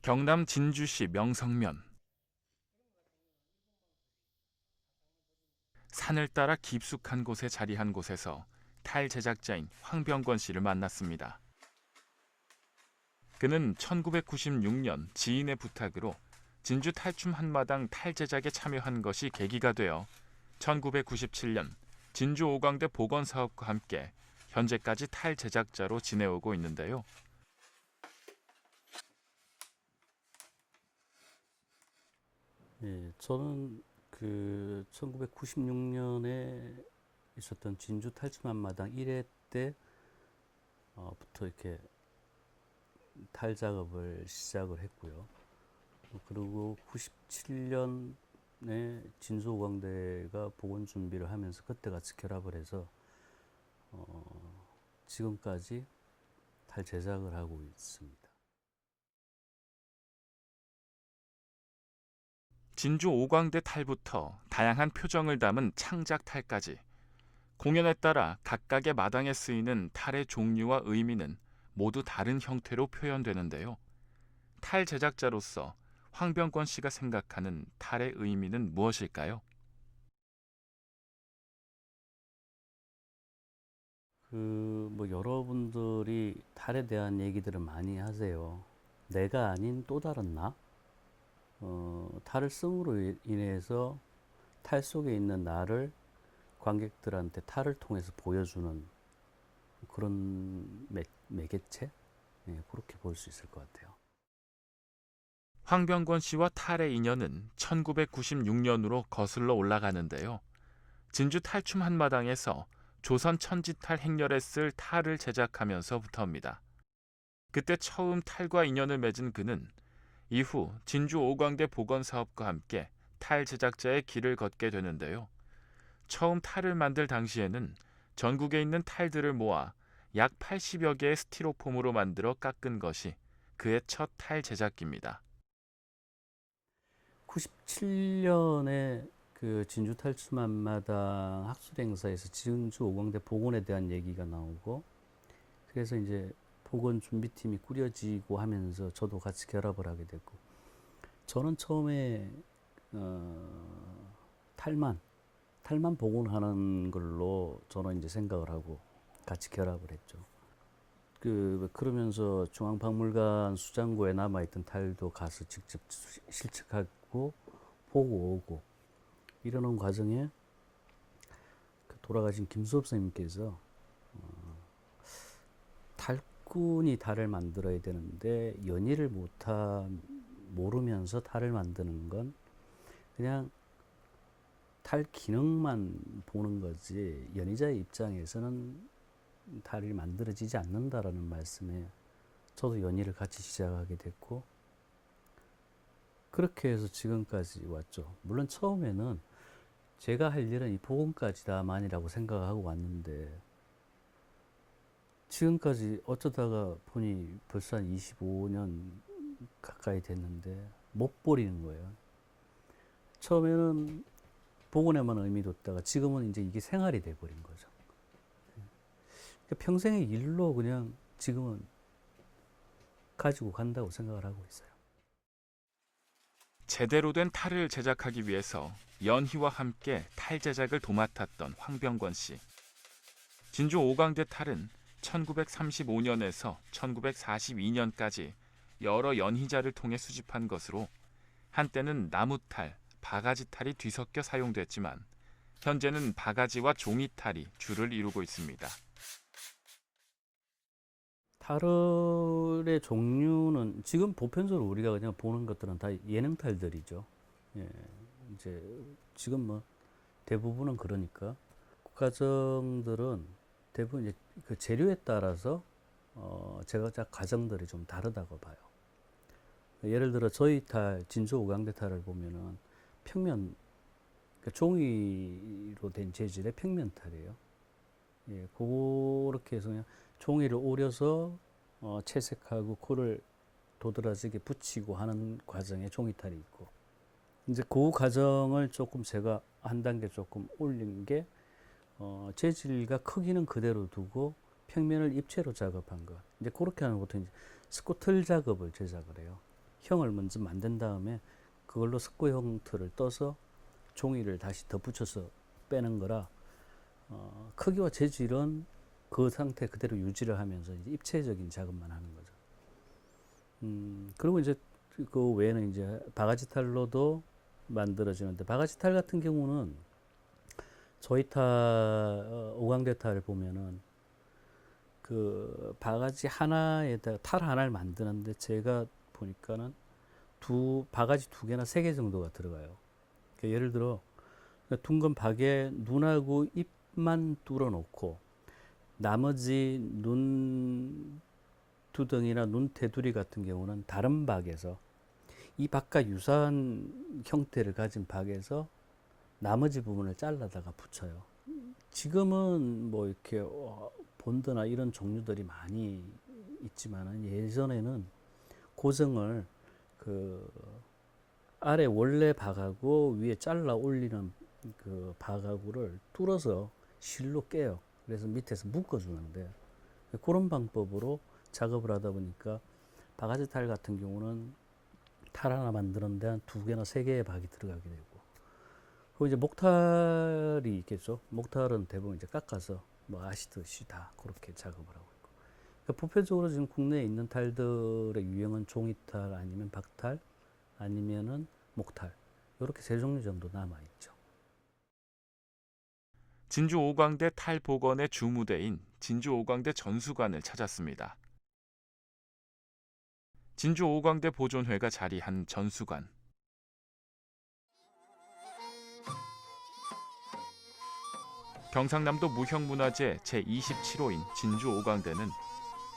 경남 진주시 명성면. 산을 따라 깊숙한 곳에 자리한 곳에서 탈 제작자인 황병권 씨를 만났습니다. 그는 1996년 지인의 부탁으로 진주 탈춤 한마당 탈 제작에 참여한 것이 계기가 되어 1997년 진주 오광대 복원사업과 함께 현재까지 탈 제작자로 지내오고 있는데요. 예, 저는 그 1996년에 있었던 진주 탈춤 한마당 1회 때부터 이렇게 탈 작업을 시작을 했고요. 그리고 97년에 진주 오광대가 복원 준비를 하면서 그때 같이 결합을 해서 지금까지 탈 제작을 하고 있습니다. 진주 오광대 탈부터 다양한 표정을 담은 창작 탈까지 공연에 따라 각각의 마당에 쓰이는 탈의 종류와 의미는 모두 다른 형태로 표현되는데요. 탈 제작자로서 황병권 씨가 생각하는 탈의 의미는 무엇일까요? 뭐 여러분들이 탈에 대한 얘기들을 많이 하세요. 내가 아닌 또 다른 나? 탈을 씀으로 인해서 탈 속에 있는 나를 관객들한테 탈을 통해서 보여주는 그런 매개체? 네, 그렇게 볼 수 있을 것 같아요. 황병권 씨와 탈의 인연은 1996년으로 거슬러 올라가는데요. 진주 탈춤 한마당에서 조선 천지탈 행렬에 쓸 탈을 제작하면서부터입니다. 그때 처음 탈과 인연을 맺은 그는 이후 진주 오광대 복원사업과 함께 탈 제작자의 길을 걷게 되는데요. 처음 탈을 만들 당시에는 전국에 있는 탈들을 모아 약 80여 개의 스티로폼으로 만들어 깎은 것이 그의 첫 탈 제작기입니다. 97년에 그 진주 탈춤 한마당 학술 행사에서 진주 오광대 복원에 대한 얘기가 나오고, 그래서 이제 복원 준비팀이 꾸려지고 하면서 저도 같이 결합을 하게 됐고, 저는 처음에 탈만 복원하는 걸로 저는 이제 생각을 하고 같이 결합을 했죠. 그러면서 중앙박물관 수장고에 남아있던 탈도 가서 직접 실측하고 보고 오고 이러는 과정에 그 돌아가신 김수업 선생님께서 탈꾼이 탈을 만들어야 되는데 연희를 모르면서 탈을 만드는 건 그냥 탈 기능만 보는 거지 연희자의 입장에서는 탈이 만들어지지 않는다라는 말씀에 저도 연희를 같이 시작하게 됐고, 그렇게 해서 지금까지 왔죠. 물론 처음에는 제가 할 일은 이 복원까지다만이라고 생각하고 왔는데 지금까지 어쩌다가 보니 벌써 한 25년 가까이 됐는데 못 버리는 거예요. 처음에는 복원에만 의미 뒀다가 지금은 이제 이게 생활이 돼버린 거죠. 그러니까 평생의 일로 그냥 지금은 가지고 간다고 생각을 하고 있어요. 제대로 된 탈을 제작하기 위해서 연희와 함께 탈 제작을 도맡았던 황병권 씨. 진주 오광대 탈은 1935년에서 1942년까지 여러 연희자를 통해 수집한 것으로 한때는 나무탈, 바가지탈이 뒤섞여 사용됐지만 현재는 바가지와 종이탈이 주를 이루고 있습니다. 탈의 종류는 지금 보편적으로 우리가 그냥 보는 것들은 다 예능탈들이죠. 예, 이제 지금 뭐 대부분은 그러니까 그 과정들은 대부분 이제 그 재료에 따라서 제작 과정들이 좀 다르다고 봐요. 예를 들어 저희 탈 진주 오광대 탈을 보면은 평면 그러니까 종이로 된 재질의 평면 탈이에요. 예, 그렇게 해서 그냥 종이를 오려서 채색하고 코를 도드라지게 붙이고 하는 과정에 종이탈이 있고, 이제 그 과정을 조금 제가 한 단계 조금 올린 게 재질과 크기는 그대로 두고 평면을 입체로 작업한 거. 이제 그렇게 하는 것도 이제 스코틀 작업을 제작을 해요. 형을 먼저 만든 다음에 그걸로 석고 형태를 떠서 종이를 다시 덧붙여서 빼는 거라 크기와 재질은 그 상태 그대로 유지를 하면서 이제 입체적인 작업만 하는 거죠. 그리고 이제 그 외에는 이제 바가지 탈로도 만들어지는데, 바가지 탈 같은 경우는 저희 오광대 탈을 보면은 그 바가지 하나에다 탈 하나를 만드는데 제가 보니까는 바가지 2개나 3개 정도가 들어가요. 그러니까 예를 들어 둥근 박에 눈하고 입만 뚫어 놓고 나머지 눈 두덩이나 눈 테두리 같은 경우는 다른 박에서 이 박과 유사한 형태를 가진 박에서 나머지 부분을 잘라다가 붙여요. 지금은 뭐 이렇게 본드나 이런 종류들이 많이 있지만은 예전에는 고정을 그 아래 원래 박하고 위에 잘라 올리는 그 박하고를 뚫어서 실로 깨요. 그래서 밑에서 묶어주는데, 그런 방법으로 작업을 하다 보니까 바가지 탈 같은 경우는 탈 하나 만드는데 한 2개나 3개의 박이 들어가게 되고, 그리고 이제 목탈이 있겠죠. 목탈은 대부분 이제 깎아서 뭐 아시듯이 다 그렇게 작업을 하고 있고, 그러니까 보편적으로 지금 국내에 있는 탈들의 유형은 종이탈 아니면 박탈 아니면은 목탈, 이렇게 3종류 정도 남아 있죠. 진주 오광대 탈 복원의 주무대인 진주 오광대 전수관을 찾았습니다. 진주 오광대 보존회가 자리한 전수관. 경상남도 무형문화재 제27호인 진주 오광대는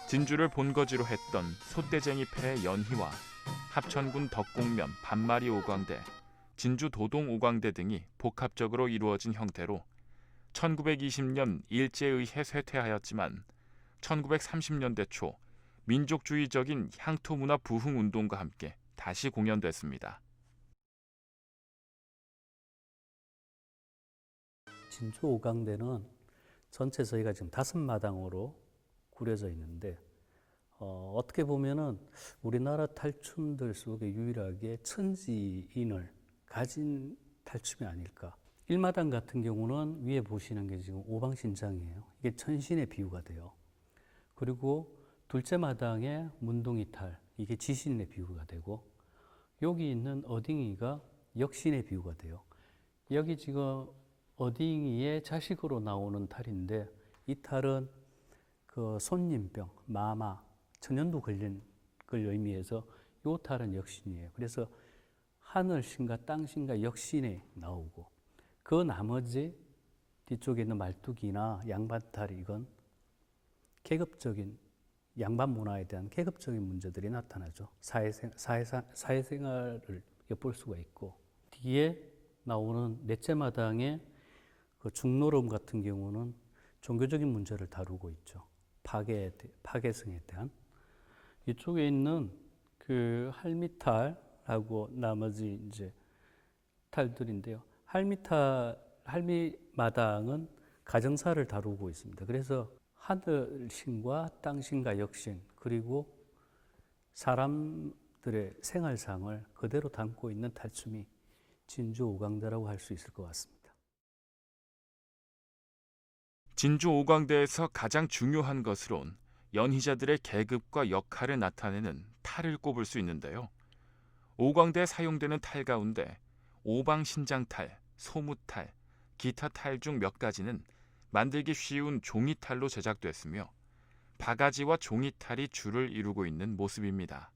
진주를 본거지로 했던 솥대쟁이 패의 연희와 합천군 덕곡면 반마리 오광대, 진주 도동 오광대 등이 복합적으로 이루어진 형태로 1920년 일제에 의해 쇠퇴하였지만 1930년대 초 민족주의적인 향토문화 부흥 운동과 함께 다시 공연됐습니다. 진주 오광대는 전체 저희가 지금 5마당으로 꾸려져 있는데, 어떻게 보면은 우리나라 탈춤들 속에 유일하게 천지인을 가진 탈춤이 아닐까. 1마당 같은 경우는 위에 보시는 게 지금 오방신장이에요. 이게 천신의 비유가 돼요. 그리고 둘째 마당에 문둥이 탈, 이게 지신의 비유가 되고, 여기 있는 어딩이가 역신의 비유가 돼요. 여기 지금 어딩이의 자식으로 나오는 탈인데, 이 탈은 그 손님병, 마마, 천연두 걸린 걸 의미해서 이 탈은 역신이에요. 그래서 하늘신과 땅신과 역신에 나오고, 그 나머지 뒤쪽에 있는 말뚝이나 양반탈, 이건 계급적인 양반 문화에 대한 계급적인 문제들이 나타나죠. 사회생활을 엿볼 수가 있고, 뒤에 나오는 넷째 마당의 그 중노름 같은 경우는 종교적인 문제를 다루고 있죠. 파괴성에 대한. 이쪽에 있는 그 할미탈하고 나머지 이제 탈들인데요. 할미마당은 가정사를 다루고 있습니다. 그래서 하늘신과 땅신과 역신, 그리고 사람들의 생활상을 그대로 담고 있는 탈춤이 진주 오광대라고 할 수 있을 것 같습니다. 진주 오광대에서 가장 중요한 것으론 연희자들의 계급과 역할을 나타내는 탈을 꼽을 수 있는데요. 오광대에 사용되는 탈 가운데 오방신장탈, 소무탈, 기타 탈 중 몇 가지는 만들기 쉬운 종이탈로 제작됐으며 바가지와 종이탈이 주를 이루고 있는 모습입니다.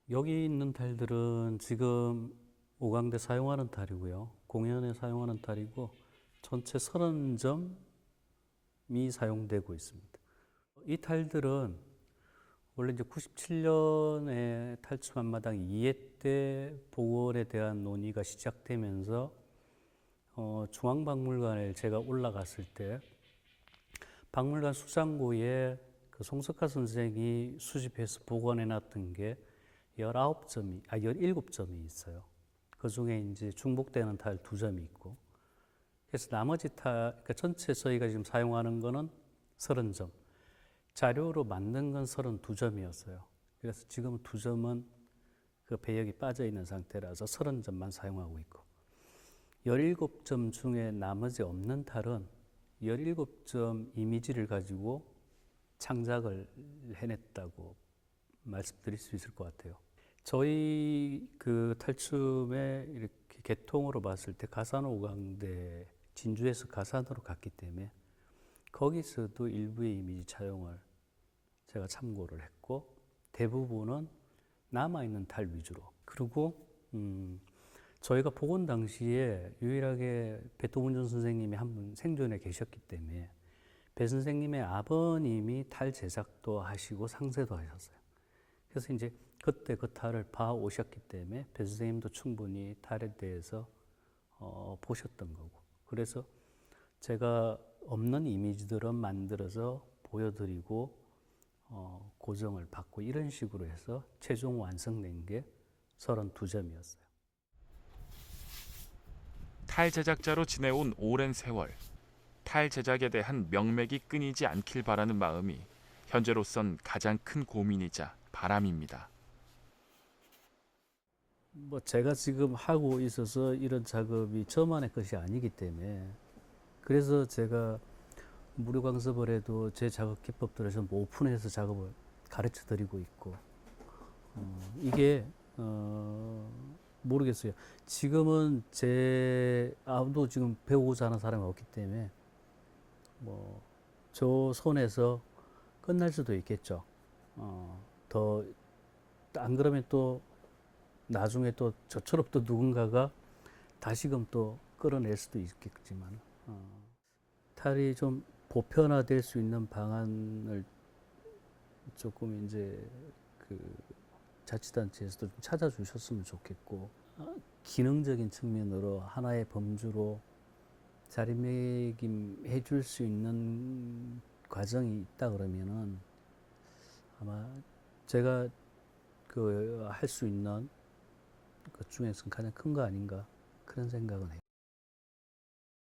여기 있는 탈들은 지금 오광대 사용하는 탈이고요. 공연에 사용하는 탈이고, 전체 30점이 사용되고 있습니다. 이 탈들은 원래 이제 97년에 탈춤 한마당 2회 때 복원에 대한 논의가 시작되면서 중앙박물관에 제가 올라갔을 때 박물관 수장고에 그 송석하 선생이 수집해서 복원해 놨던 게 17점이 있어요. 그 중에 이제 중복되는 탈 2점이 있고, 그래서 나머지 그러니까 전체 저희가 지금 사용하는 거는 30점, 자료로 만든 건 32점이었어요. 그래서 지금 2점은 그 배역이 빠져 있는 상태라서 30점만 사용하고 있고 17점 중에 나머지 없는 탈은 17점 이미지를 가지고 창작을 해냈다고 말씀드릴 수 있을 것 같아요. 저희 그 탈춤의 이렇게 계통으로 봤을 때 가산오강대 진주에서 가산으로 갔기 때문에 거기서도 일부의 이미지 차용을 제가 참고를 했고 대부분은 남아있는 탈 위주로. 그리고 저희가 복원 당시에 유일하게 배토문전 선생님이 한 분 생존에 계셨기 때문에 배 선생님의 아버님이 탈 제작도 하시고 상세도 하셨어요. 그래서 이제 그때 그 탈을 봐 오셨기 때문에 배 선생님도 충분히 탈에 대해서 보셨던 거고. 그래서 제가 없는 이미지들은 만들어서 보여드리고 고정을 받고 이런 식으로 해서 최종 완성된 게 32점이었어요. 탈 제작자로 지내온 오랜 세월, 탈 제작에 대한 명맥이 끊이지 않길 바라는 마음이 현재로선 가장 큰 고민이자 바람입니다. 뭐 제가 지금 하고 있어서 이런 작업이 저만의 것이 아니기 때문에 그래서 제가 무료 강습을 해도 제 작업 기법들을 좀 오픈해서 작업을 가르쳐 드리고 있고 이게 모르겠어요. 지금은 제 아무도 지금 배우고자 하는 사람이 없기 때문에 뭐 저 손에서 끝날 수도 있겠죠. 더 안 그러면 또 나중에 또 저처럼 또 누군가가 다시금 또 끌어낼 수도 있겠지만 탈이 좀 보편화될 수 있는 방안을 조금 이제 그 자치단체에서도 좀 찾아주셨으면 좋겠고 기능적인 측면으로 하나의 범주로 자리매김해 줄 수 있는 과정이 있다 그러면은 아마 제가 그 할 수 있는 것 중에서 가장 큰 거 아닌가 그런 생각은 해요.